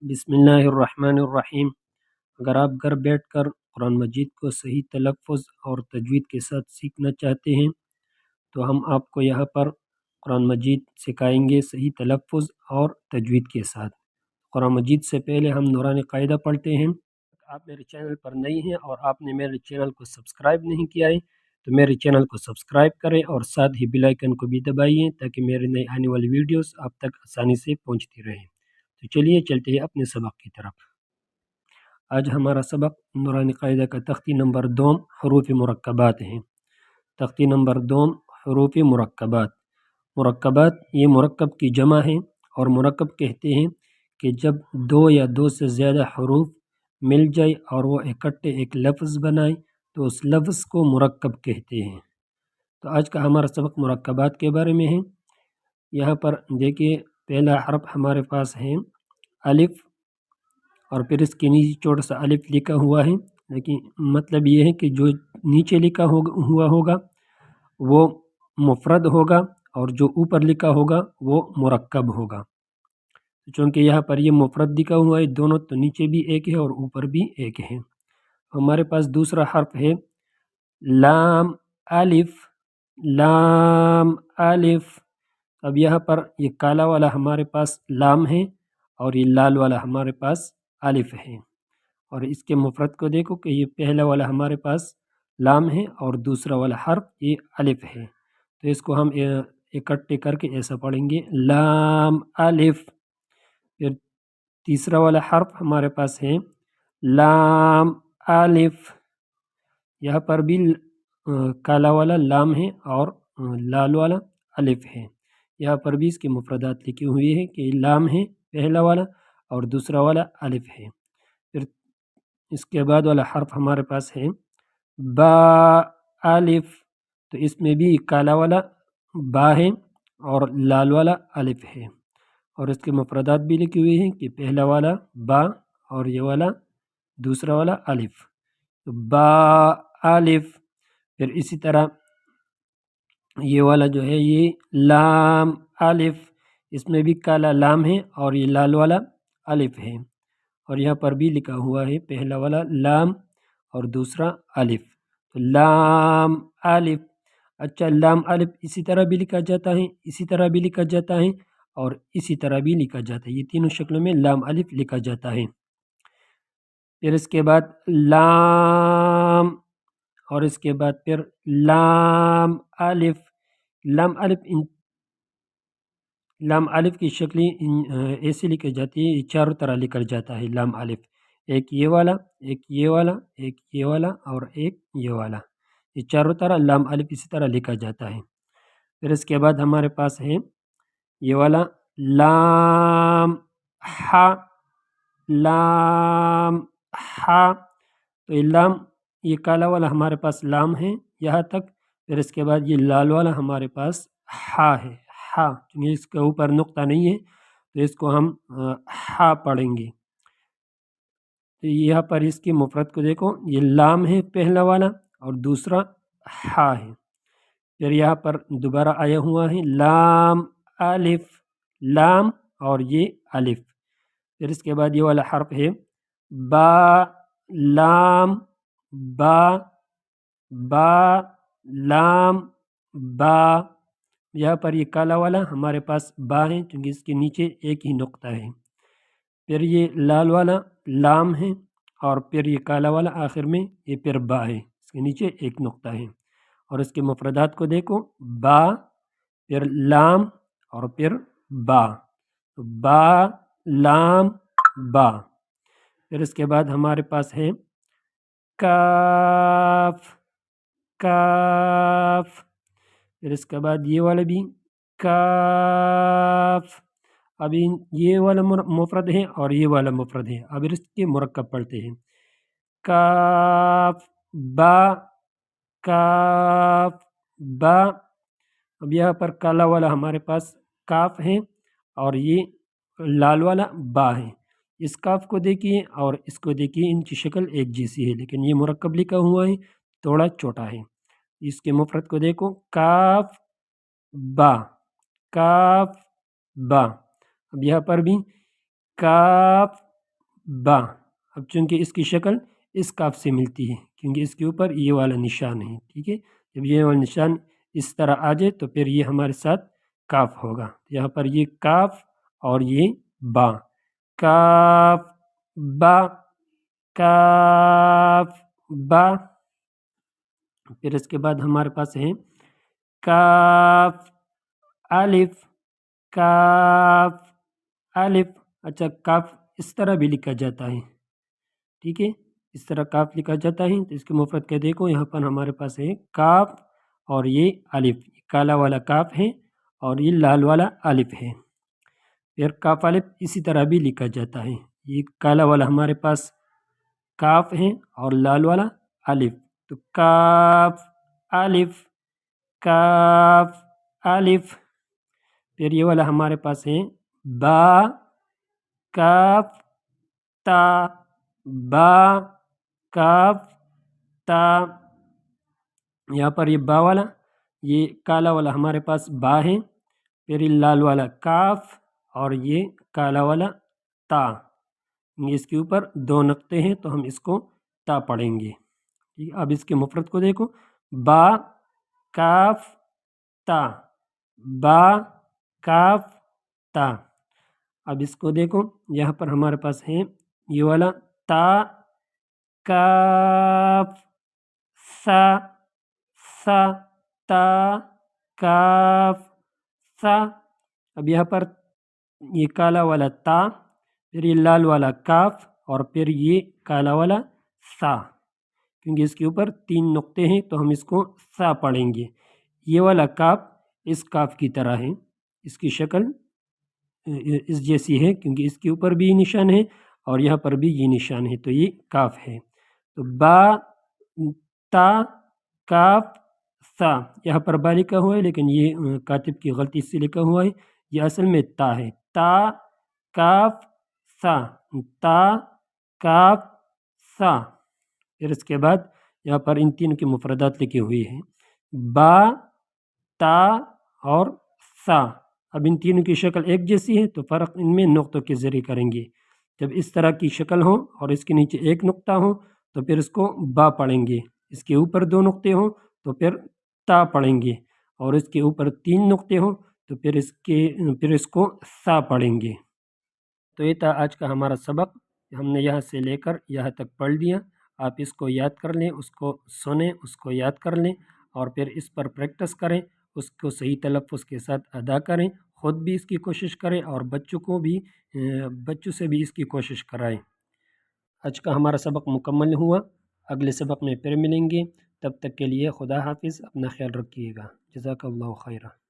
बिस्मिल्लाहिर्रहमानिर्रहीम। अगर आप घर बैठकर कुरान मजीद को सही तलफ़्फ़ुज़ और तजवीद के साथ सीखना चाहते हैं तो हम आपको यहाँ पर कुरान मजीद सिखाएंगे सही तलफ़्फ़ुज़ और तजवीद के साथ। कुरान मजीद से पहले हम नूरानी क़ायदा पढ़ते हैं। आप मेरे चैनल पर नए हैं और आपने मेरे चैनल को सब्सक्राइब नहीं किया है तो मेरे चैनल को सब्सक्राइब करें और साथ ही बेल आइकन को भी दबाइए ताकि मेरे नए आने वाली वीडियोस आप तक आसानी से पहुंचती रहें। तो चलिए चलते हैं अपने सबक की तरफ। आज हमारा सबक नूरानी क़ायदा का तख्ती नंबर 2 हरूफ मुरक्कबात हैं। तख्ती नंबर 2 हरूफ मुरक्कबात। मुरक्कबात ये मुरक्कब की जमा है और मुरक्कब कहते हैं कि जब दो या दो से ज़्यादा हरूफ मिल जाए और वो इकट्ठे एक लफ्ज़ बनाए तो उस लफ्ज़ को मुरक्कब कहते हैं। तो आज का हमारा सबक मुरक्कबात के बारे में है। यहाँ पर देखिए पहला हर्फ हमारे पास है अलिफ और फिर इसके नीचे छोटा सा अलिफ लिखा हुआ है, लेकिन मतलब ये है कि जो नीचे लिखा हुआ होगा वो मुफ़रद होगा और जो ऊपर लिखा होगा वो मुरक्कब होगा। चूँकि यहाँ पर ये मुफ़रद लिखा हुआ है दोनों, तो नीचे भी एक है और ऊपर भी एक है। हमारे पास दूसरा हर्फ है लाम अलिफ। लाम अलिफ। अब यहाँ पर ये काला वाला हमारे पास लाम है और ये लाल वाला हमारे पास अलिफ है। और इसके मुफ़रद को देखो कि ये पहला वाला हमारे पास लाम है और दूसरा वाला हर्फ ये अलिफ है। तो इसको हम इकट्ठे करके ऐसा पढ़ेंगे लाम अलिफ। फिर तीसरा वाला हर्फ हमारे पास है लाम अलिफ। यहाँ पर भी काला वाला लाम है और लाल वाला अलिफ है। यहाँ पर भी इसके मुफ़रदात लिखे हुए हैं कि लाम है पहला वाला और दूसरा वाला अलिफ है। फिर इसके बाद वाला हर्फ हमारे पास है बा अलिफ। तो इसमें भी काला वाला बा है और लाल वाला अलिफ है और इसके मुफ़रदात भी लिखे हुए हैं कि पहला वाला बा और ये वाला दूसरा वाला अलिफ। तो बा अलिफ। फिर इसी तरह ये वाला जो है ये लाम अलिफ, इसमें भी काला लाम है और ये लाल वाला अलिफ है और यहाँ पर भी लिखा हुआ है पहला वाला लाम और दूसरा अलिफ। तो लाम अलिफ। अच्छा, लाम अलिफ इसी तरह भी लिखा जाता है, इसी तरह भी लिखा जाता है और इसी तरह भी लिखा जाता है। ये तीनों शक्लों में लाम अलिफ लिखा जाता है। फिर इसके बाद लाम और इसके बाद फिर लाम अलिफ। लाम अलिफ लाम अलिफ की शक्लें ऐसे लिखी जाती है, चारों तरह लिखा जाता है लाम अलिफ। एक ये वाला, एक ये वाला, एक ये वाला और एक ये वाला, ये चारों तरह लाम अलिफ इसी तरह लिखा जाता है। फिर इसके बाद हमारे पास है ये वाला लाम हा। लाम हा। तो ये लाम, ये काला वाला हमारे पास लाम है यहाँ तक। फिर इसके बाद ये लाल वाला हमारे पास हा है। हा, क्योंकि इसके ऊपर नुक्ता नहीं है तो इसको हम हा पढ़ेंगे। तो यहाँ पर इसके मुफ़रद को देखो, ये लाम है पहला वाला और दूसरा हा है। फिर यहाँ पर दोबारा आया हुआ है लाम अलिफ। लाम और ये अलिफ। फिर इसके बाद ये वाला हर्फ है बा लाम बा। बा लाम बा। यहाँ पर ये काला वाला हमारे पास बा है क्योंकि इसके नीचे एक ही नुक्ता है। फिर ये लाल वाला लाम है और फिर ये काला वाला आखिर में ये फिर बा है, इसके नीचे एक नुक्ता है। और इसके मुफ़रदात को देखो, बा फिर लाम और फिर बा। तो बा लाम बा। फिर इसके बाद हमारे पास है काफ। काफ। फिर इसके बाद ये वाला भी काफ। अभी ये वाला मुफ़रद है और ये वाला मुफ़रद है। अब इसके मुरक्कब पढ़ते हैं काफ बा। काफ बा। अब यहाँ पर काला वाला हमारे पास काफ है और ये लाल वाला बा है। इस काफ को देखिए और इसको देखिए, इनकी शक्ल एक जैसी है लेकिन ये मुरक्कब लिखा हुआ है, थोड़ा छोटा है। इसके मुफ़रद को देखो काफ बा। काफ बा। अब यहाँ पर भी काफ با۔ اب چونکہ اس کی شکل اس کاف سے ملتی ہے کیونکہ اس کے اوپر یہ والا نشان ہے، ٹھیک ہے، جب یہ والا نشان اس طرح آ جائے تو پھر یہ ہمارے ساتھ کاف ہوگا۔ یہاں پر یہ کاف اور یہ با، کاف با، کاف با۔ پھر اس کے بعد ہمارے پاس ہے کاف الف، کاف الف۔ اچھا، کاف اس طرح بھی لکھا جاتا ہے، ٹھیک ہے، اس طرح کاف لکھا جاتا ہے۔ تو اس کے مفرد کا دیکھو، یہاں پر ہمارے پاس ہے کاف اور یہ الف، کالا والا کاف ہے اور یہ لال والا الف ہے۔ پھر کاف الف اسی طرح بھی لکھا جاتا ہے، یہ کالا والا ہمارے پاس کاف ہے اور لال والا الف، تو کاف الف، کاف الف۔ پھر یہ والا ہمارے پاس ہے با، کاف تا، با، کاف تا۔ یہاں پر یہ با والا، یہ کالا والا ہمارے پاس با ہے، پھر یہ لال والا کاف اور یہ کالا والا تا، اس کے اوپر دو نقطے ہیں تو ہم اس کو تا پڑھیں گے۔ اب اس کے مفرد کو دیکھو، با، کاف، تا، با، کاف، تا۔ اب اس کو دیکھو، یہاں پر ہمارے پاس ہے یہ والا تا، کاف، سا، سا، تا، کاف، سا۔ اب یہاں پر یہ کالا والا تا، پھر یہ لال والا کاف اور پھر یہ کالا والا سا، کیونکہ اس کے اوپر تین نقطے ہیں تو ہم اس کو سا پڑھیں گے۔ یہ والا کاف اس کاف کی طرح ہے، اس کی شکل اس جیسی ہے کیونکہ اس کے اوپر بھی یہ نشان ہے اور یہاں پر بھی یہ نشان ہے، تو یہ کاف ہے۔ تو با، تا، کاف، سا۔ یہاں پر با لکھا ہوا ہے لیکن یہ کاتب کی غلطی سے لکھا ہوا ہے، یہ اصل میں تا ہے، تا، کاف، سا، تا، کاف، سا۔ پھر اس کے بعد یہاں پر ان تین کے مفردات لکھے ہوئے ہیں، با، تا اور سا۔ اب ان تینوں کی شکل ایک جیسی ہے تو فرق ان میں نقطوں کے ذریعے کریں گے۔ جب اس طرح کی شکل ہو اور اس کے نیچے ایک نقطہ ہو تو پھر اس کو با پڑھیں گے، اس کے اوپر دو نقطے ہوں تو پھر تا پڑھیں گے، اور اس کے اوپر تین نقطے ہوں تو پھر اس کو سا پڑھیں گے۔ تو یہ تھا آج کا ہمارا سبق، ہم نے یہاں سے لے کر یہاں تک پڑھ لیا۔ آپ اس کو یاد کر لیں، اس کو سنیں، اس کو یاد کر لیں اور پھر اس پر پریکٹس کریں، اس کو صحیح تلفظ کے ساتھ ادا کریں، خود بھی اس کی کوشش کریں اور بچوں سے بھی اس کی کوشش کرائیں۔ آج کا ہمارا سبق مکمل ہوا، اگلے سبق میں پھر ملیں گے، تب تک کے لیے خدا حافظ، اپنا خیال رکھیے گا، جزاک اللہ خیرہ۔